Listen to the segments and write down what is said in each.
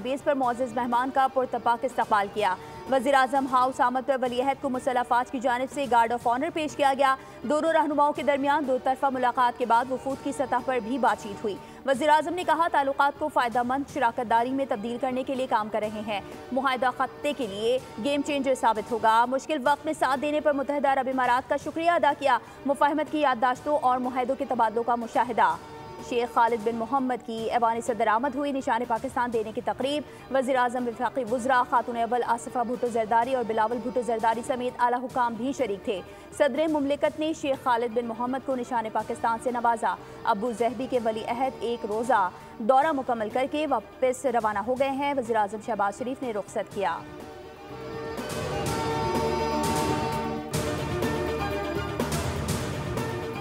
Base पर मौजूद मेहमान का पुरतपाक इस्तकबाल किया। वज़ीर-ए-आज़म हाउस आमद पर वली-अहद को मुसल्लह अफ़वाज की जानिब से गार्ड ऑफ ऑनर पेश किया गया। दोनों रहनुमाओं के दरमियान दो तरफा मुलाकात के बाद वफूद की सतह पर भी बातचीत हुई। वज़ीर-ए-आज़म ने कहा, ताल्लुकात को फ़ायदेमंद शराकतदारी में तब्दील करने के लिए काम कर रहे हैं। मुआहिदा खत्ते के लिए गेम चेंजर साबित होगा। मुश्किल वक्त में साथ देने पर मुत्तहिदा अरब इमारात का शुक्रिया अदा किया। मुफाहमत की याददाश्तों और मुआहिदों के तबादलों का मुशाहिदा। शेख खालिद बिन मोहम्मद की ऐवान सदर आमद हुई। निशान पाकिस्तान देने की तकरीब वज़ीर-ए-आज़म, वफाकी वुज़रा, खातून अव्वल आसिफा भुट्टो ज़रदारी और बिलावल भुट्टो ज़रदारी समेत आला हुकाम भी शरीक थे। सदर मुमलिकत ने शेख खालिद बिन मोहम्मद को निशान पाकिस्तान से नवाजा। अबू ज़हबी के वली अहद एक रोज़ा दौरा मुकम्मल करके वापस रवाना हो गए हैं। वज़ीर-ए-आज़म शहबाज शरीफ ने रुखसत किया।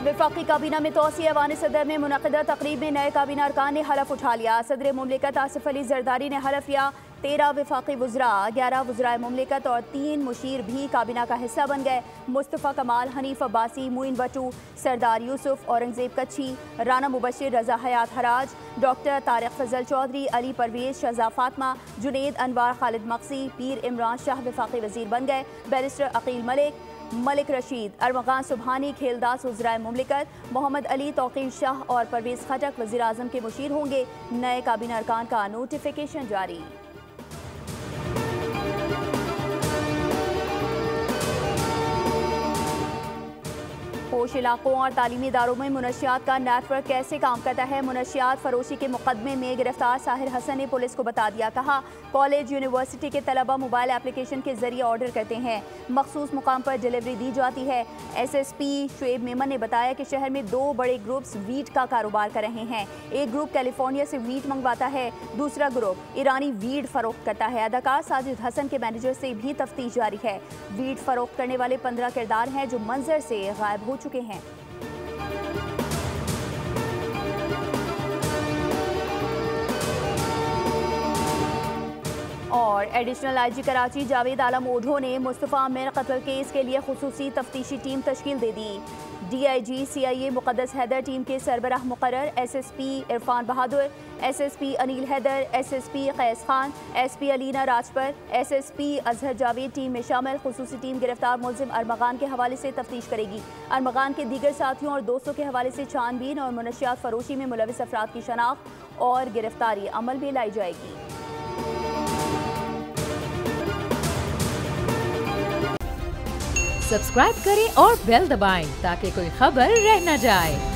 वफाकी काबीना में तोसी ऐवान सदर में मुनक़िदा तकरीब में नए काबीना अरकान ने हलफ उठा लिया। सदर मुमलिकत आसिफ अली ज़रदारी ने हलफ लिया। 13 वफाकी वुज़रा, 11 वुज़राए मुमलिकत और 3 मुशीर भी काबीना का हिस्सा बन गए। मुस्तफ़ा कमाल, हनीफ अब्बासी, मुइन बटू, सरदार यूसुफ, औरंगज़ेब कच्छी, राना मुबशिर, रज़ा हयात हराज, डॉक्टर तारिक फजल चौधरी, अली परवेज, शहज़ा फातिमा, जुनेद अनवार, खालिद मक्सी, पीर इमरान शाह वफाकी वज़ीर बन गए। बैरिस्टर अकील मलिक, मलिक रशीद, अरमगान सुबहानी, खेलदास वज़राए मुमलिकत, मोहम्मद अली, तौक़ीर शाह और परवेज़ खटक वज़ीर-ए-आज़म के मुशीर होंगे। नए काबीना अरकान का नोटिफिकेशन जारी। पोश इलाकों और तालीमी इदारों में मुनशियात का नेटवर्क कैसे काम करता है? मुनशियात फरोशी के मुकदमे में गिरफ्तार साहिर हसन ने पुलिस को बता दिया। कहा, कॉलेज यूनिवर्सिटी के तलबा मोबाइल एप्लीकेशन के जरिए ऑर्डर करते हैं, मखसूस मुकाम पर डिलीवरी दी जाती है। SSP शुएब मेमन ने बताया कि शहर में 2 बड़े ग्रुप्स वीट का कारोबार कर रहे हैं। एक ग्रुप कैलिफोर्निया से वीट मंगवाता है, दूसरा ग्रुप ईरानी वीट फरोख्त करता है। अदाकार साजिद हसन के मैनेजर से भी तफ्तीश जारी है। वीट फरोख्त करने वाले 15 किरदार हैं जो मंजर से गायब हो चुके हैं। और एडिशनल IG कराची जावेद आलम ओढ़ो ने मुस्तफ़ा आमिर कत्ल केस के लिए खुसूसी तफ्तीशी टीम तश्कील दे दी। DIG CIA Muqaddas Haider team के सरबराह मुकर्रर, SSP Irfan Bahadur, SSP Aneel Haider, SSP Qais Khan, SP Alina Rajpar, SSP Azhar Javed team में शामिल। खुसूसी टीम गिरफ्तार मुलजिम अरमगान के हवाले से तफ्तीश करेगी। अरमगान के दीगर साथियों और दोस्तों के हवाले से छानबीन और मुनशियात फरोशी में मुलविस अफराद की शनाख्त और गिरफ्तारी अमल में लाई जाएगी। सब्सक्राइब करें और बेल दबाएं ताकि कोई खबर रह न जाए।